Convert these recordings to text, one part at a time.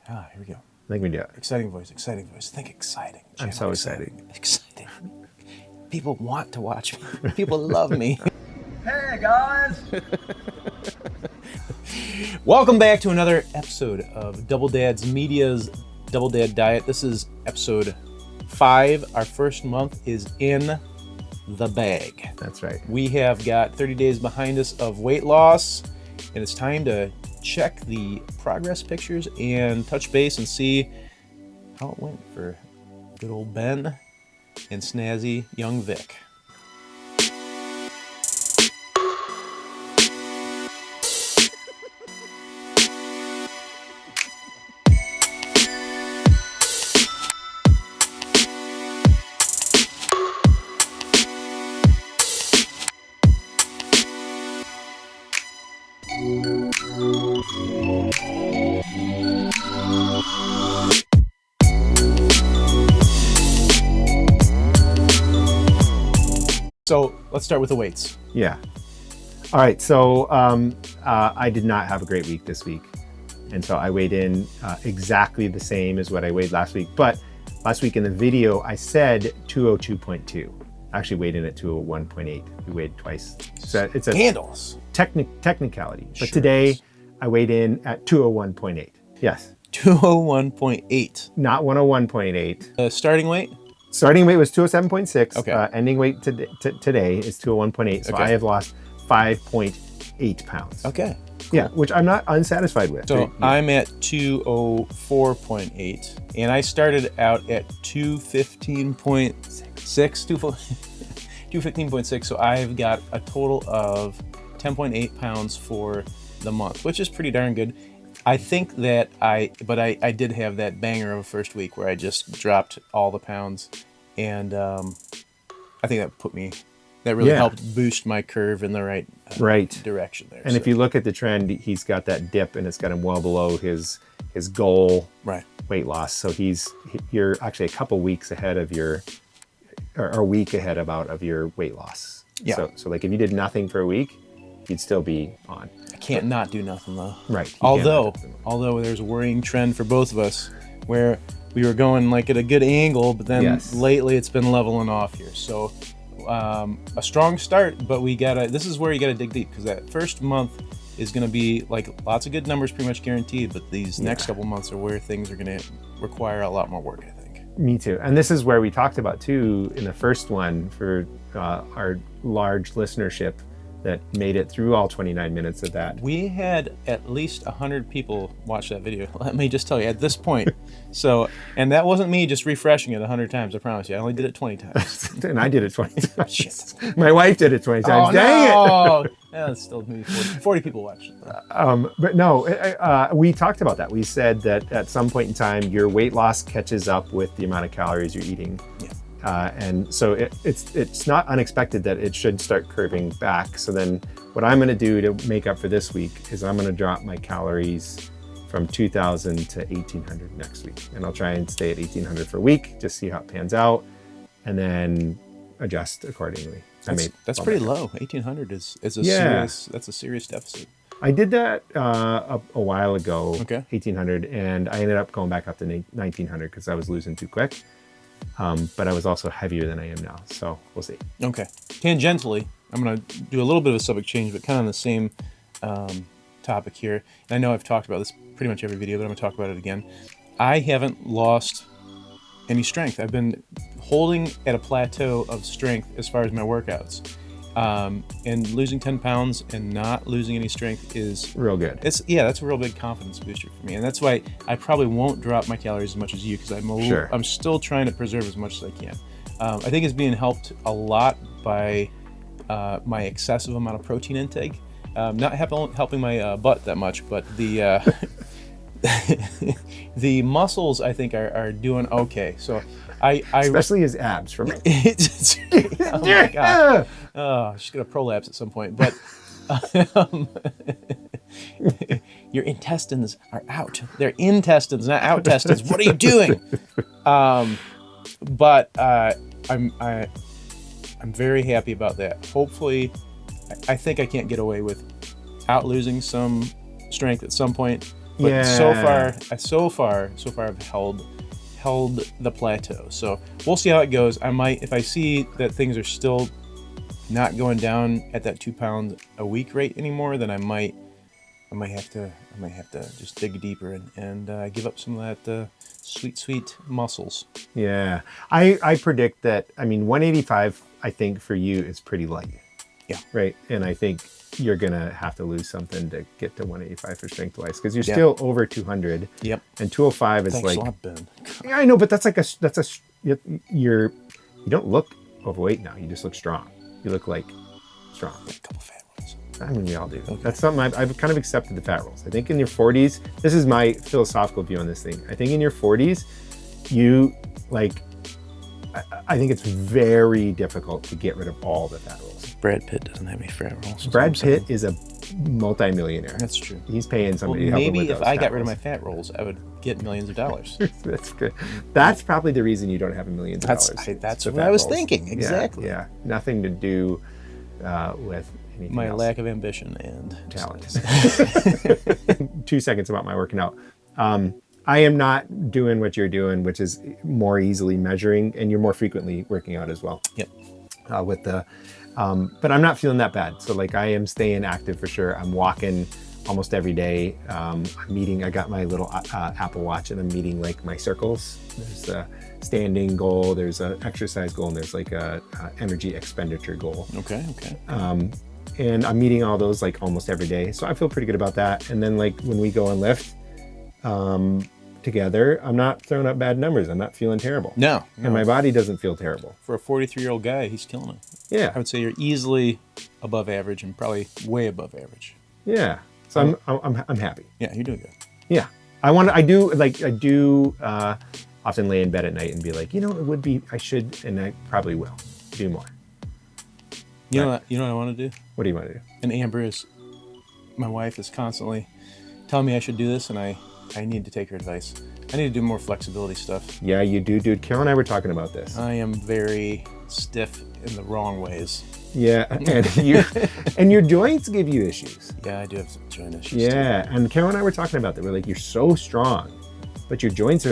Ah, here we go. I think we do it. Exciting voice. Think exciting. Jim, I'm so excited. Exciting. People want to watch me. People love me. Hey guys! Welcome back to another episode of Double Dad's Media's Double Dad Diet. This is episode 5. Our first month is in the bag. That's right. We have got 30 days behind us of weight loss, and it's time to check the progress pictures and touch base and see how it went for good old Ben and snazzy young Vic. So let's start with the weights. Yeah. All right. So I did not have a great week this week. And so I weighed in exactly the same as what I weighed last week. But last week in the video, I said 202.2. I actually weighed in at 201.8. We weighed twice. So it's a Handles. technicality. But Sure today is. I weighed in at 201.8. Yes. 201.8. Not 101.8. Starting weight? Starting weight was 207.6. Okay. Ending weight today is 201.8. So Okay. I have lost 5.8 pounds. Okay. Yeah, which I'm not unsatisfied with. So I'm at 204.8, and I started out at 215.6. 215.6. So I've got a total of 10.8 pounds for the month, which is pretty darn good. I think that I did have that banger of a first week where I just dropped all the pounds, and I think that really helped boost my curve in the right direction there. And if you look at the trend, he's got that dip, and it's got him well below his goal weight loss. So you're actually a couple weeks ahead of or a week ahead of your weight loss. Yeah. So like if you did nothing for a week, you'd still be on. I can't not do nothing though. Right. Although there's a worrying trend for both of us where we were going like at a good angle, but then lately it's been leveling off here. So a strong start, but this is where you gotta dig deep, because that first month is gonna be like lots of good numbers pretty much guaranteed, but these next couple months are where things are gonna require a lot more work, I think. Me too. And this is where we talked about too in the first one for our large listenership that made it through all 29 minutes of that. We had at least 100 people watch that video. Let me just tell you, at this point. So, and that wasn't me just refreshing it 100 times, I promise you. I only did it 20 times. And I did it 20 times. Shit. My wife did it 20 times. Oh, Dang no. Yeah, it's still maybe 40 people watched it. But no, we talked about that. We said that at some point in time, your weight loss catches up with the amount of calories you're eating. Yeah. And so it's not unexpected that it should start curving back. So then what I'm going to do to make up for this week is I'm going to drop my calories from 2,000 to 1,800 next week. And I'll try and stay at 1,800 for a week, just see how it pans out, and then adjust accordingly. That's pretty low. 1,800 is a serious deficit. I did that a while ago, Okay. 1,800, and I ended up going back up to 1,900 because I was losing too quick. But I was also heavier than I am now, so we'll see. Okay. Tangentially, I'm going to do a little bit of a subject change, but kind of on the same topic here. And I know I've talked about this pretty much every video, but I'm going to talk about it again. I haven't lost any strength. I've been holding at a plateau of strength as far as my workouts. And losing 10 pounds and not losing any strength is real good. That's a real big confidence booster for me, and that's why I probably won't drop my calories as much as you, because I'm still trying to preserve as much as I can. I think it's being helped a lot by my excessive amount of protein intake. Not helping my butt that much, but the the muscles I think are doing okay. So especially his abs from oh my god. Oh, she's gonna prolapse at some point. But your intestines are out. They're intestines, not out intestines. What are you doing? But I'm very happy about that. Hopefully, I think I can't get away with out losing some strength at some point. But so Yeah. far, I've held the plateau. So we'll see how it goes. I might, if I see that things are still not going down at that 2 pound a week rate anymore, then I might have to just dig deeper and give up some of that sweet muscles. Yeah. I predict that, I mean, 185, I think for you is pretty light. Yeah. Right. And I think you're going to have to lose something to get to 185 for strength wise, because you're still over 200. Yep. And 205 is Thanks like, a lot, Ben. yeah, I know, but you don't look overweight now. You just look strong. You look like strong. A couple fat ones. I mean, we all do. Okay. That's something I've kind of accepted the fat rolls. I think in your 40s, this is my philosophical view on this thing. I think in your 40s, you like, I think it's very difficult to get rid of all the fat rolls. Brad Pitt doesn't have any fat rolls. Brad Pitt is a multi-millionaire. That's true. He's paying Well, somebody to help him maybe with if those I fat got rid of my rolls. fat rolls, I would get millions of dollars. That's good. That's probably the reason you don't have $millions of dollars. That's The what fat I was rolls. thinking. Yeah, Exactly. Yeah. Nothing to do with anything My else. lack of ambition and Talent. 2 seconds about my working out. I am not doing what you're doing, which is more easily measuring, and you're more frequently working out as well. Yep. But I'm not feeling that bad. So like I am staying active for sure. I'm walking almost every day. I'm meeting, I got my little Apple Watch and I'm meeting like my circles. There's a standing goal, there's an exercise goal, and there's like a energy expenditure goal. Okay. And I'm meeting all those like almost every day. So I feel pretty good about that. And then like when we go and lift together, I'm not throwing up bad numbers. I'm not feeling terrible. No. And my body doesn't feel terrible. For a 43-year-old guy, he's killing it. Yeah. I would say you're easily above average and probably way above average. Yeah. So I'm happy. Yeah, you're doing good. Yeah. I do often lay in bed at night and be like, I should, and I probably will do more. You know what I want to do? What do you want to do? And Amber my wife is constantly telling me I should do this, and I need to take her advice. I need to do more flexibility stuff. Yeah, you do, dude. Carol and I were talking about this. I am very stiff in the wrong ways. Yeah, and your joints give you issues. Yeah, I do have some joint issues. Yeah, and Carol and I were talking about that. We're like, you're so strong, but your joints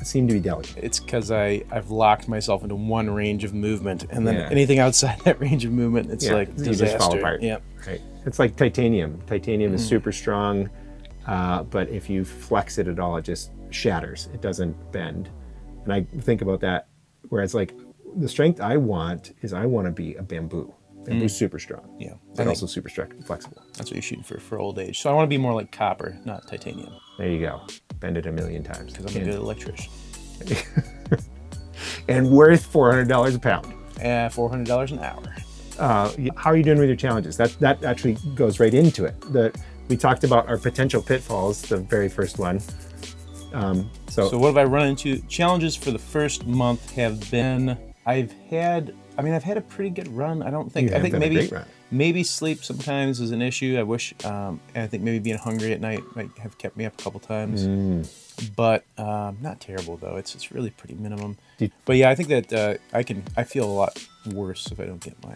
seem to be delicate. It's because I've locked myself into one range of movement, and then Yeah. anything outside that range of movement, it's like you disaster. just fall apart. Yep. Right. It's like titanium. Titanium is super strong, but if you flex it at all, it just shatters. It doesn't bend. And I think about that, whereas like the strength I want to be a bamboo. Bamboo's super strong. Yeah. And also super flexible. That's what you're shooting for old age. So I want to be more like copper, not titanium, There you go. Bend it a million times. because I'm a good electrician. And worth $400 a pound. $400 an hour. How are you doing with your challenges? That actually goes right into it. We talked about our potential pitfalls, the very first one. So what have I run into? Challenges for the first month have been, I've had a pretty good run. I think been a great run. maybe sleep sometimes is an issue. I wish, and I think maybe being hungry at night might have kept me up a couple times. But not terrible though. It's really pretty minimum. But yeah, I think that I feel a lot worse if I don't get a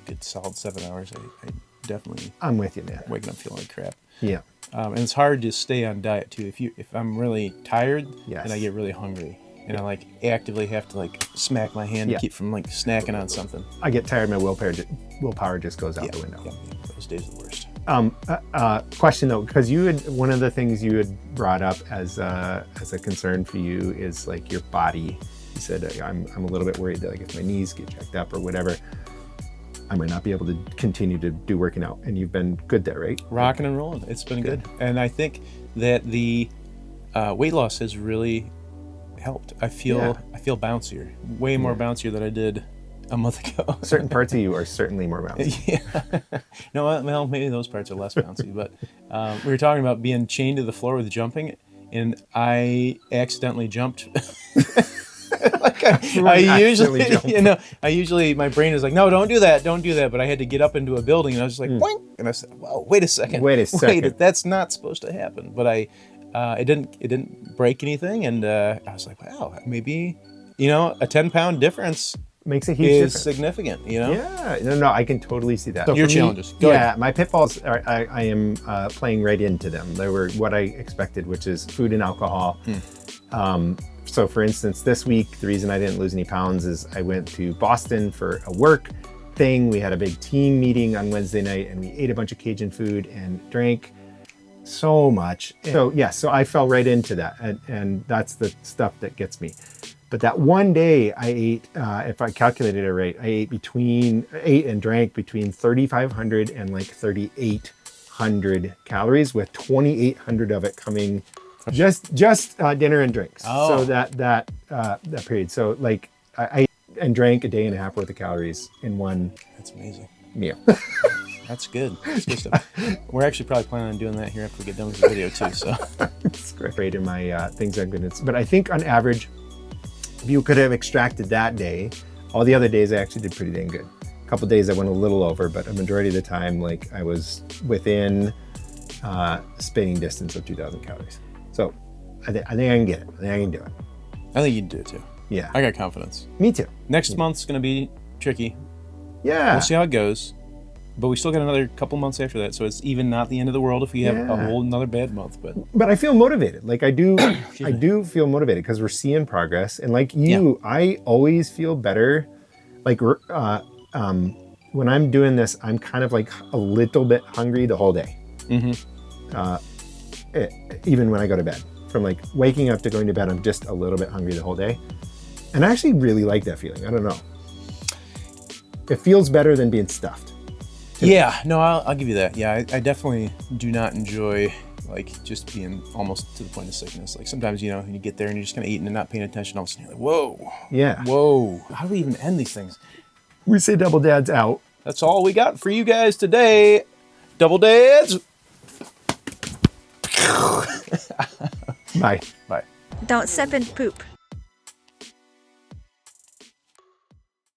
good solid 7 hours. I definitely I'm with you, man. waking up feeling like crap. Yeah. And it's hard to stay on diet too. If I'm really tired, Yes. then I get really hungry, and I actively have to smack my hand Yeah. to keep from snacking on something. I get tired, my willpower just goes out the window. Yeah, those days are the worst. Question though, because one of the things you had brought up as a concern for you is like your body. You said I'm a little bit worried that if my knees get checked up or whatever, I might not be able to continue to do working out. And you've been good there, right? Rocking and rolling. It's been good. And I think that the weight loss has really helped. I feel bouncier, way more bouncier than I did a month ago. Certain parts of you are certainly more bouncy. Yeah. No, well, maybe those parts are less bouncy, but we were talking about being chained to the floor with jumping, and I accidentally jumped. I usually my brain is like, no, don't do that. But I had to get up into a building, and I was just like, boing, and I said, whoa, wait a second, that's not supposed to happen. But it didn't break anything, and I was like, wow, maybe a 10-pound difference makes a huge is difference. significant, you know? Yeah, no, I can totally see that. So Your for me, challenges. Go ahead. my pitfalls, I am playing right into them. They were what I expected, which is food and alcohol. So for instance, this week, the reason I didn't lose any pounds is I went to Boston for a work thing. We had a big team meeting on Wednesday night and we ate a bunch of Cajun food and drank so much. So yeah, so I fell right into that. And that's the stuff that gets me. But that one day I ate, if I calculated it right, I ate and drank between 3,500 and like 3,800 calories, with 2,800 of it coming just dinner and drinks. Oh. So that period. So like I ate and drank a day and a half worth of calories in one That's amazing. meal. That's good. That's good stuff. We're actually probably planning on doing that here after we get done with the video too. So It's great in my things I'm gonna. But I think on average, if you could have extracted that day, all the other days I actually did pretty dang good. A couple days I went a little over, but a majority of the time, like I was within spitting distance of 2,000 calories. So I think I can get it. I think I can do it. I think you can do it too. Yeah, I got confidence. me too. Next month's going to be tricky. Yeah, We'll see how it goes. But we still got another couple months after that. So it's even not the end of the world if we have a Yeah. whole another bad month. But I feel motivated. Like I do, I do feel motivated because we're seeing progress. And like you, I always feel better. Like when I'm doing this, I'm kind of like a little bit hungry the whole day. Even when I go to bed, from like waking up to going to bed, I'm just a little bit hungry the whole day. And I actually really like that feeling. I don't know. It feels better than being stuffed. yeah, no, I'll give you that. Yeah, I definitely do not enjoy like just being almost to the point of sickness. Like sometimes, you know, you get there and you're just kind of eating and not paying attention. All of a sudden you're like, whoa, Yeah. whoa. How do we even end these things? We say double dad's out. That's all we got for you guys today. Double dads. Bye. Bye. Don't step in poop.